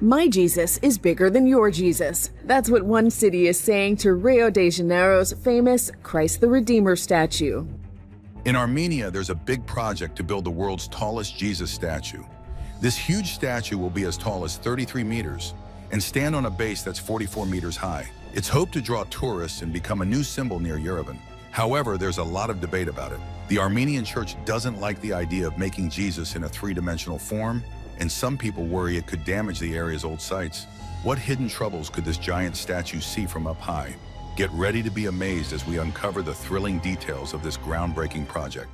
My Jesus is bigger than your Jesus. That's what one city is saying to Rio de Janeiro's famous Christ the Redeemer statue. In Armenia, there's a big project to build the world's tallest Jesus statue. This huge statue will be as tall as 33 meters and stand on a base that's 44 meters high. It's hoped to draw tourists and become a new symbol near Yerevan. However, there's a lot of debate about it. The Armenian Church doesn't like the idea of making Jesus in a three-dimensional form, and some people worry it could damage the area's old sites. What hidden troubles could this giant statue see from up high? Get ready to be amazed as we uncover the thrilling details of this groundbreaking project.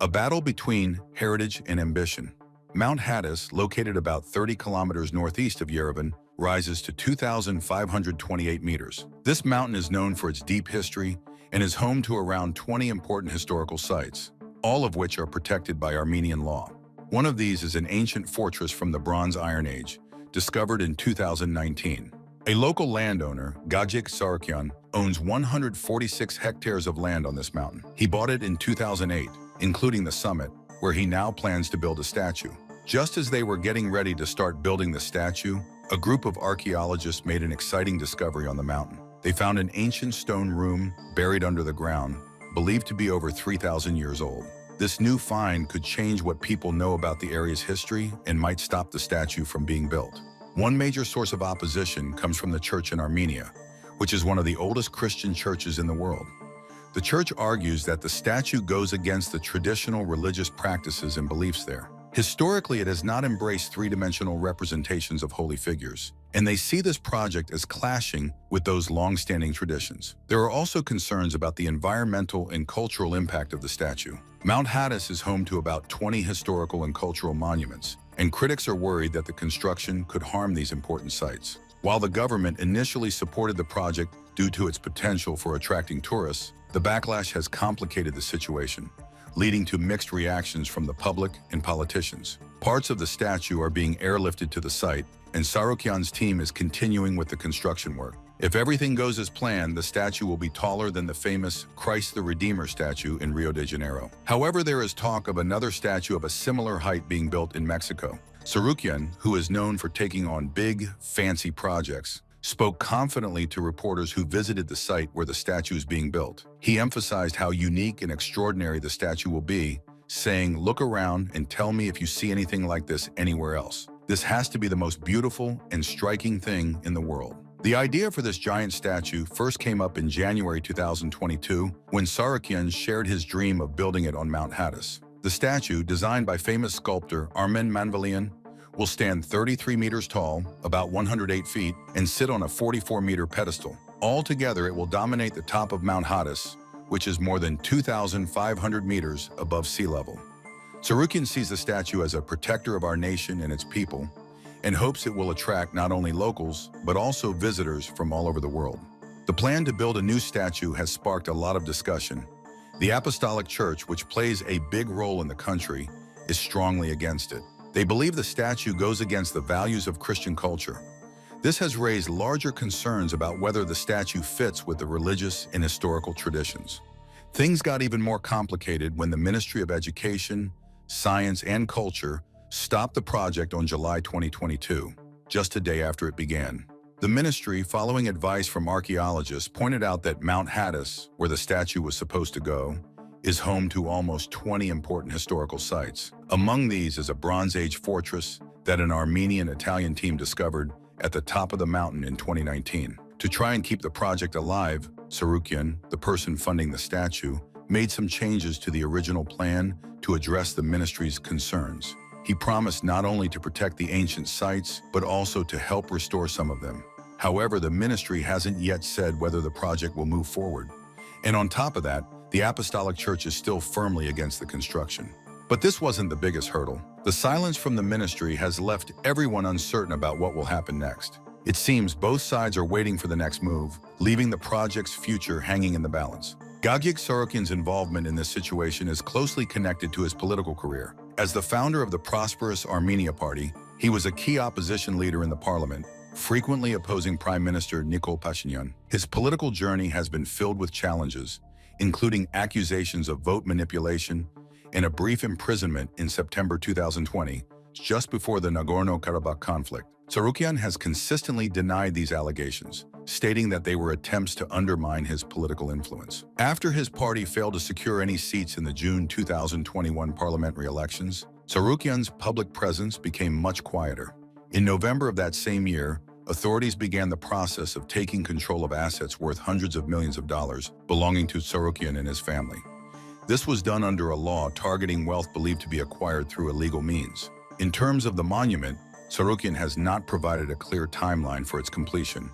A battle between heritage and ambition. Mount Hatis, located about 30 kilometers northeast of Yerevan, rises to 2,528 meters. This mountain is known for its deep history and is home to around 20 important historical sites, all of which are protected by Armenian law. One of these is an ancient fortress from the Bronze Iron Age, discovered in 2019. A local landowner, Gajik Sarkyan, owns 146 hectares of land on this mountain. He bought it in 2008, including the summit, where he now plans to build a statue. Just as they were getting ready to start building the statue, a group of archaeologists made an exciting discovery on the mountain. They found an ancient stone room buried under the ground, believed to be over 3,000 years old. This new find could change what people know about the area's history and might stop the statue from being built. One major source of opposition comes from the church in Armenia, which is one of the oldest Christian churches in the world. The church argues that the statue goes against the traditional religious practices and beliefs there. Historically, it has not embraced three-dimensional representations of holy figures, and they see this project as clashing with those long-standing traditions. There are also concerns about the environmental and cultural impact of the statue. Mount Hatis is home to about 20 historical and cultural monuments, and critics are worried that the construction could harm these important sites. While the government initially supported the project due to its potential for attracting tourists, the backlash has complicated the situation, leading to mixed reactions from the public and politicians. Parts of the statue are being airlifted to the site, and Sarokyan's team is continuing with the construction work. If everything goes as planned, the statue will be taller than the famous Christ the Redeemer statue in Rio de Janeiro. However, there is talk of another statue of a similar height being built in Mexico. Sarokyan, who is known for taking on big, fancy projects, spoke confidently to reporters who visited the site where the statue is being built. He emphasized how unique and extraordinary the statue will be, saying, "Look around and tell me if you see anything like this anywhere else. This has to be the most beautiful and striking thing in the world." The idea for this giant statue first came up in January 2022 when Sarokyan shared his dream of building it on Mount Hatis. The statue, designed by famous sculptor Armenian Church, will stand 33 meters tall, about 108 feet, and sit on a 44-meter pedestal. Altogether, it will dominate the top of Mount Hatis, which is more than 2,500 meters above sea level. Sarokyan sees the statue as a protector of our nation and its people, and hopes it will attract not only locals, but also visitors from all over the world. The plan to build a new statue has sparked a lot of discussion. The Apostolic Church, which plays a big role in the country, is strongly against it. They believe the statue goes against the values of Christian culture. This has raised larger concerns about whether the statue fits with the religious and historical traditions. Things got even more complicated when the Ministry of Education, Science, and Culture stopped the project on July 2022, just a day after it began. The ministry, following advice from archaeologists, pointed out that Mount Hatis, where the statue was supposed to go, is home to almost 20 important historical sites. Among these is a Bronze Age fortress that an Armenian-Italian team discovered at the top of the mountain in 2019. To try and keep the project alive, Sarokyan, the person funding the statue, made some changes to the original plan to address the ministry's concerns. He promised not only to protect the ancient sites, but also to help restore some of them. However, the ministry hasn't yet said whether the project will move forward. And on top of that, the Apostolic Church is still firmly against the construction. But this wasn't the biggest hurdle. The silence from the ministry has left everyone uncertain about what will happen next. It seems both sides are waiting for the next move, leaving the project's future hanging in the balance. Gagik Sarokyan's involvement in this situation is closely connected to his political career. As the founder of the prosperous Armenia Party, he was a key opposition leader in the parliament, frequently opposing Prime Minister Nikol Pashinyan. His political journey has been filled with challenges, including accusations of vote manipulation and a brief imprisonment in September 2020, just before the Nagorno-Karabakh conflict. Sarukyan has consistently denied these allegations, stating that they were attempts to undermine his political influence. After his party failed to secure any seats in the June 2021 parliamentary elections, Sarukyan's public presence became much quieter. In November of that same year, authorities began the process of taking control of assets worth hundreds of millions of dollars belonging to Sarukyan and his family. This was done under a law targeting wealth believed to be acquired through illegal means. In terms of the monument, Sarukyan has not provided a clear timeline for its completion,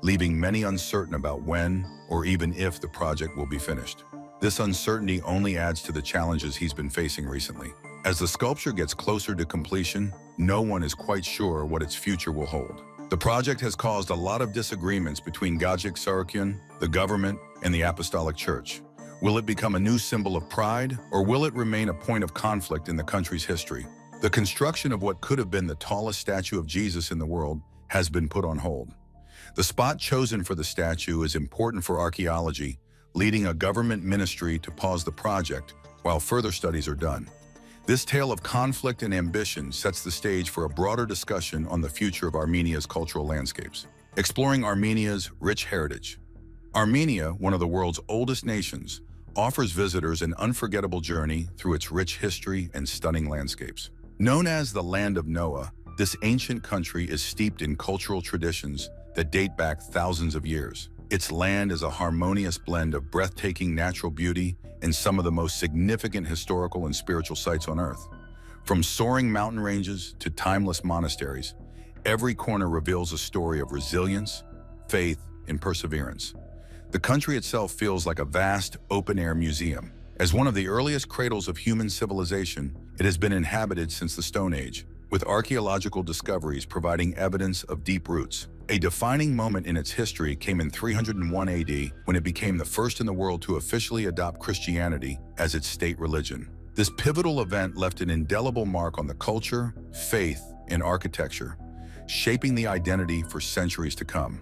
leaving many uncertain about when or even if the project will be finished. This uncertainty only adds to the challenges he's been facing recently. As the sculpture gets closer to completion, no one is quite sure what its future will hold. The project has caused a lot of disagreements between Gajik Sarukyan, the government, and the Apostolic Church. Will it become a new symbol of pride, or will it remain a point of conflict in the country's history? The construction of what could have been the tallest statue of Jesus in the world has been put on hold. The spot chosen for the statue is important for archaeology, leading a government ministry to pause the project while further studies are done. This tale of conflict and ambition sets the stage for a broader discussion on the future of Armenia's cultural landscapes. Exploring Armenia's rich heritage. Armenia, one of the world's oldest nations, offers visitors an unforgettable journey through its rich history and stunning landscapes. Known as the Land of Noah, this ancient country is steeped in cultural traditions that date back thousands of years. Its land is a harmonious blend of breathtaking natural beauty and some of the most significant historical and spiritual sites on Earth. From soaring mountain ranges to timeless monasteries, every corner reveals a story of resilience, faith, and perseverance. The country itself feels like a vast, open-air museum. As one of the earliest cradles of human civilization, it has been inhabited since the Stone Age, with archaeological discoveries providing evidence of deep roots. A defining moment in its history came in 301 AD when it became the first in the world to officially adopt Christianity as its state religion. This pivotal event left an indelible mark on the culture, faith, and architecture, shaping the identity for centuries to come.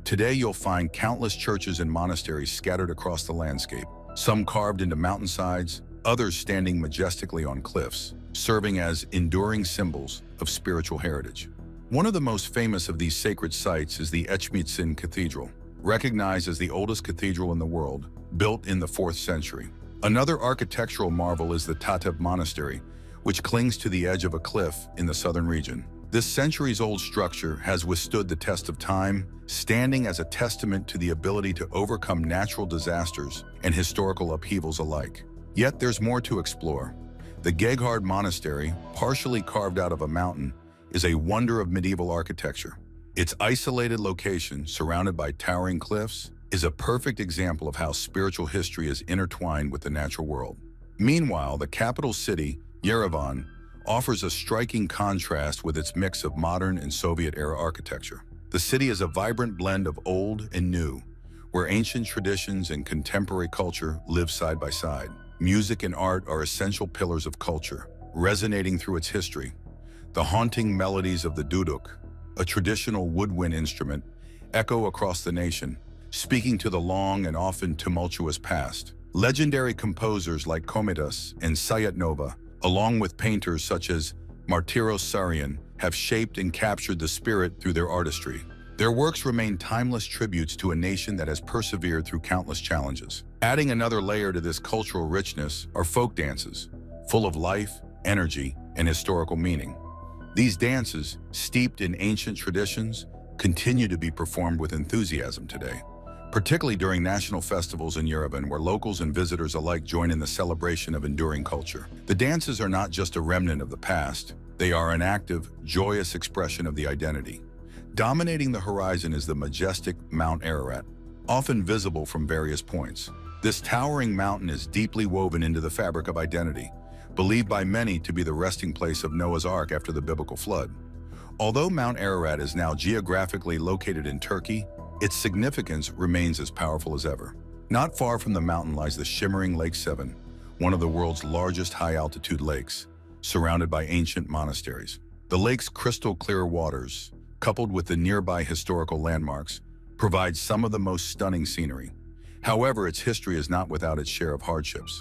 Today you'll find countless churches and monasteries scattered across the landscape, some carved into mountainsides, others standing majestically on cliffs, serving as enduring symbols of spiritual heritage. One of the most famous of these sacred sites is the Echmitsin Cathedral, recognized as the oldest cathedral in the world, built in the 4th century. Another architectural marvel is the Tatev Monastery, which clings to the edge of a cliff in the southern region. This centuries-old structure has withstood the test of time, standing as a testament to the ability to overcome natural disasters and historical upheavals alike. Yet there's more to explore. The Geghard Monastery, partially carved out of a mountain, is a wonder of medieval architecture. Its isolated location, surrounded by towering cliffs, is a perfect example of how spiritual history is intertwined with the natural world. Meanwhile, the capital city, Yerevan, offers a striking contrast with its mix of modern and Soviet-era architecture. The city is a vibrant blend of old and new, where ancient traditions and contemporary culture live side by side. Music and art are essential pillars of culture, resonating through its history. The haunting melodies of the duduk, a traditional woodwind instrument, echo across the nation, speaking to the long and often tumultuous past. Legendary composers like Komitas and Sayatnova, along with painters such as Martiros Sarian, have shaped and captured the spirit through their artistry. Their works remain timeless tributes to a nation that has persevered through countless challenges. Adding another layer to this cultural richness are folk dances, full of life, energy, and historical meaning. These dances, steeped in ancient traditions, continue to be performed with enthusiasm today, particularly during national festivals in Yerevan, where locals and visitors alike join in the celebration of enduring culture. The dances are not just a remnant of the past, they are an active, joyous expression of the identity. Dominating the horizon is the majestic Mount Ararat, often visible from various points. This towering mountain is deeply woven into the fabric of identity, believed by many to be the resting place of Noah's Ark after the biblical flood. Although Mount Ararat is now geographically located in Turkey, its significance remains as powerful as ever. Not far from the mountain lies the shimmering Lake Sevan, one of the world's largest high-altitude lakes, surrounded by ancient monasteries. The lake's crystal-clear waters, coupled with the nearby historical landmarks, provide some of the most stunning scenery. However, its history is not without its share of hardships.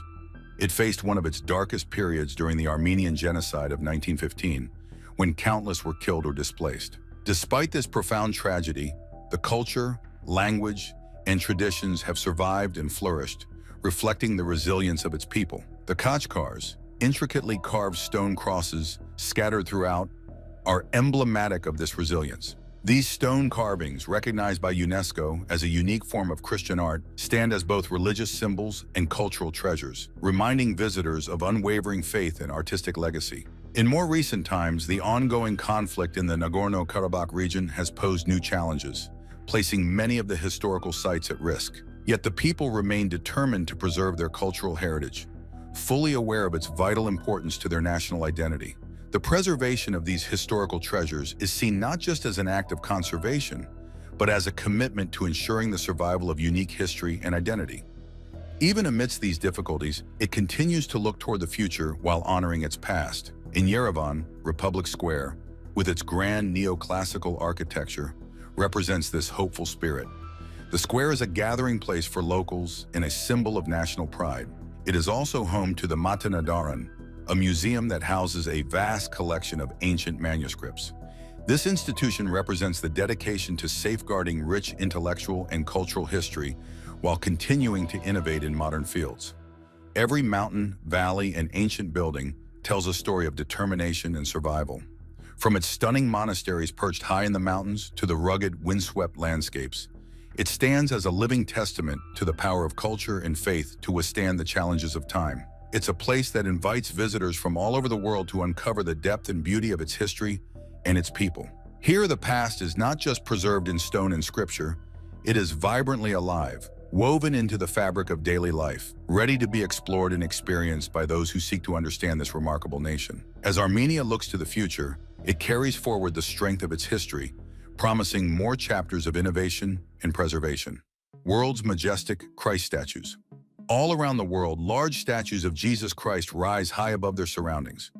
It faced one of its darkest periods during the Armenian Genocide of 1915, when countless were killed or displaced. Despite this profound tragedy, the culture, language, and traditions have survived and flourished, reflecting the resilience of its people. The Khachkars, intricately carved stone crosses scattered throughout, are emblematic of this resilience. These stone carvings, recognized by UNESCO as a unique form of Christian art, stand as both religious symbols and cultural treasures, reminding visitors of unwavering faith and artistic legacy. In more recent times, the ongoing conflict in the Nagorno-Karabakh region has posed new challenges, placing many of the historical sites at risk. Yet the people remain determined to preserve their cultural heritage, fully aware of its vital importance to their national identity. The preservation of these historical treasures is seen not just as an act of conservation, but as a commitment to ensuring the survival of unique history and identity. Even amidst these difficulties, it continues to look toward the future while honoring its past. In Yerevan, Republic Square, with its grand neoclassical architecture, represents this hopeful spirit. The square is a gathering place for locals and a symbol of national pride. It is also home to the Matanadaran, a museum that houses a vast collection of ancient manuscripts. This institution represents the dedication to safeguarding rich intellectual and cultural history while continuing to innovate in modern fields. Every mountain, valley, and ancient building tells a story of determination and survival. From its stunning monasteries perched high in the mountains to the rugged, windswept landscapes, it stands as a living testament to the power of culture and faith to withstand the challenges of time. It's a place that invites visitors from all over the world to uncover the depth and beauty of its history and its people. Here, the past is not just preserved in stone and scripture, it is vibrantly alive, woven into the fabric of daily life, ready to be explored and experienced by those who seek to understand this remarkable nation. As Armenia looks to the future, it carries forward the strength of its history, promising more chapters of innovation and preservation. World's majestic Christ statues. All around the world, large statues of Jesus Christ rise high above their surroundings.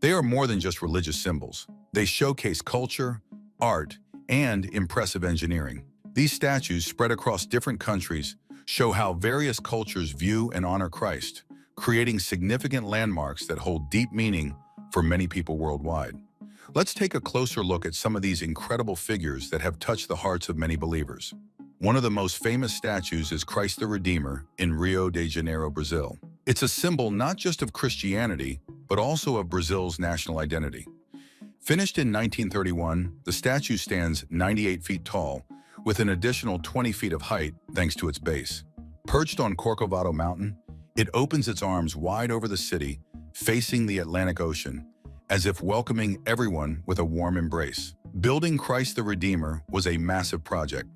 They are more than just religious symbols. They showcase culture, art, and impressive engineering. These statues, spread across different countries, show how various cultures view and honor Christ, creating significant landmarks that hold deep meaning for many people worldwide. Let's take a closer look at some of these incredible figures that have touched the hearts of many believers. One of the most famous statues is Christ the Redeemer in Rio de Janeiro, Brazil. It's a symbol not just of Christianity, but also of Brazil's national identity. Finished in 1931, the statue stands 98 feet tall, with an additional 20 feet of height thanks to its base. Perched on Corcovado Mountain, it opens its arms wide over the city, facing the Atlantic Ocean, as if welcoming everyone with a warm embrace. Building Christ the Redeemer was a massive project.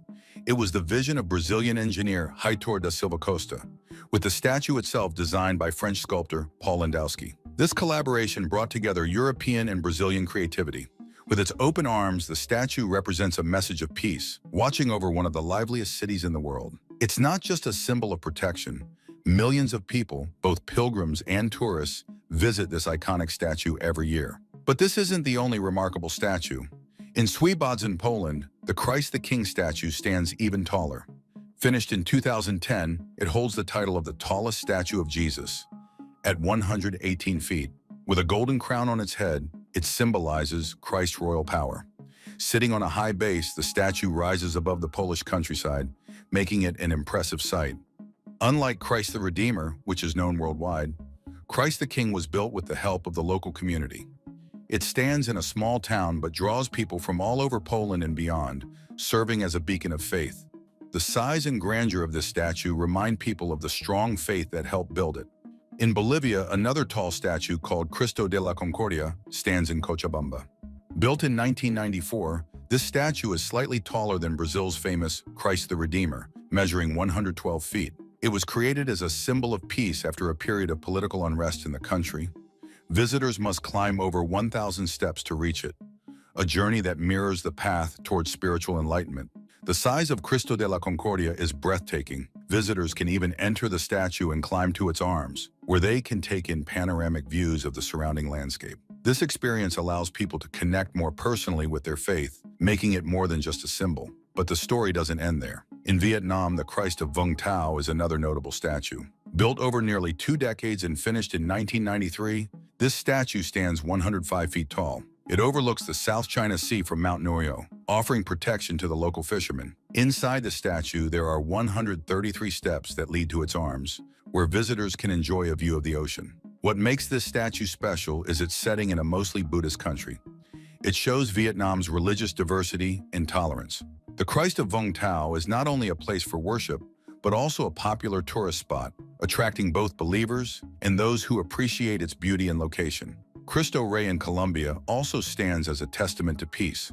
It was the vision of Brazilian engineer Heitor da Silva Costa, with the statue itself designed by French sculptor Paul Landowski. This collaboration brought together European and Brazilian creativity. With its open arms, the statue represents a message of peace, watching over one of the liveliest cities in the world. It's not just a symbol of protection. Millions of people, both pilgrims and tourists, visit this iconic statue every year. But this isn't the only remarkable statue. In Świebodzin, Poland, the Christ the King statue stands even taller. Finished in 2010, it holds the title of the tallest statue of Jesus, at 118 feet. With a golden crown on its head, it symbolizes Christ's royal power. Sitting on a high base, the statue rises above the Polish countryside, making it an impressive sight. Unlike Christ the Redeemer, which is known worldwide, Christ the King was built with the help of the local community. It stands in a small town but draws people from all over Poland and beyond, serving as a beacon of faith. The size and grandeur of this statue remind people of the strong faith that helped build it. In Bolivia, another tall statue called Cristo de la Concordia stands in Cochabamba. Built in 1994, this statue is slightly taller than Brazil's famous Christ the Redeemer, measuring 112 feet. It was created as a symbol of peace after a period of political unrest in the country. Visitors must climb over 1,000 steps to reach it, a journey that mirrors the path towards spiritual enlightenment. The size of Cristo de la Concordia is breathtaking. Visitors can even enter the statue and climb to its arms, where they can take in panoramic views of the surrounding landscape. This experience allows people to connect more personally with their faith, making it more than just a symbol. But the story doesn't end there. In Vietnam, the Christ of Vung Tau is another notable statue. Built over nearly 2 decades and finished in 1993, this statue stands 105 feet tall. It overlooks the South China Sea from Mount Norio, offering protection to the local fishermen. Inside the statue, there are 133 steps that lead to its arms, where visitors can enjoy a view of the ocean. What makes this statue special is its setting in a mostly Buddhist country. It shows Vietnam's religious diversity and tolerance. The Christ of Vung Tau is not only a place for worship, but also a popular tourist spot, attracting both believers and those who appreciate its beauty and location. Cristo Rey in Colombia also stands as a testament to peace.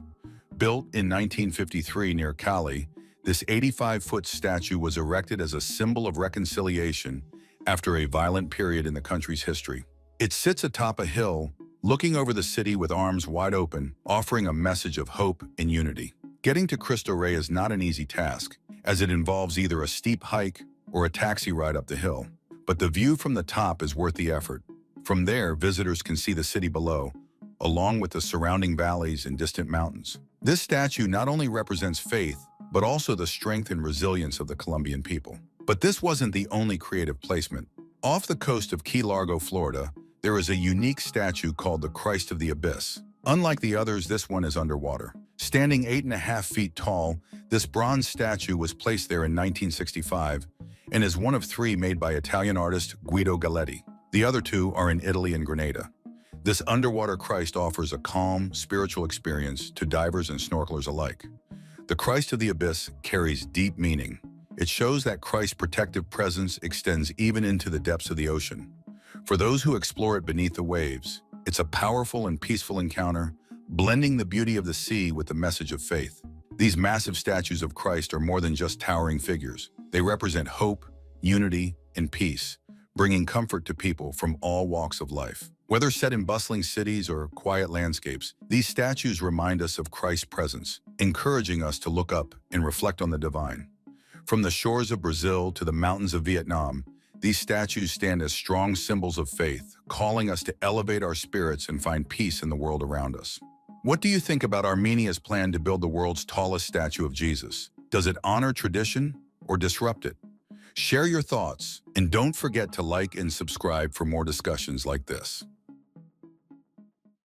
Built in 1953 near Cali, this 85-foot statue was erected as a symbol of reconciliation after a violent period in the country's history. It sits atop a hill, looking over the city with arms wide open, offering a message of hope and unity. Getting to Cristo Rey is not an easy task, as it involves either a steep hike or a taxi ride up the hill. But the view from the top is worth the effort. From there, visitors can see the city below, along with the surrounding valleys and distant mountains. This statue not only represents faith, but also the strength and resilience of the Colombian people. But this wasn't the only creative placement. Off the coast of Key Largo, Florida, there is a unique statue called the Christ of the Abyss. Unlike the others, this one is underwater. Standing 8.5 feet tall, this bronze statue was placed there in 1965 and is one of 3 made by Italian artist Guido Galletti. The other 2 are in Italy and Grenada. This underwater Christ offers a calm, spiritual experience to divers and snorkelers alike. The Christ of the Abyss carries deep meaning. It shows that Christ's protective presence extends even into the depths of the ocean. For those who explore it beneath the waves, it's a powerful and peaceful encounter, blending the beauty of the sea with the message of faith. These massive statues of Christ are more than just towering figures. They represent hope, unity, and peace, bringing comfort to people from all walks of life. Whether set in bustling cities or quiet landscapes, these statues remind us of Christ's presence, encouraging us to look up and reflect on the divine. From the shores of Brazil to the mountains of Vietnam, these statues stand as strong symbols of faith, calling us to elevate our spirits and find peace in the world around us. What do you think about Armenia's plan to build the world's tallest statue of Jesus? Does it honor tradition or disrupt it? Share your thoughts, and don't forget to like and subscribe for more discussions like this.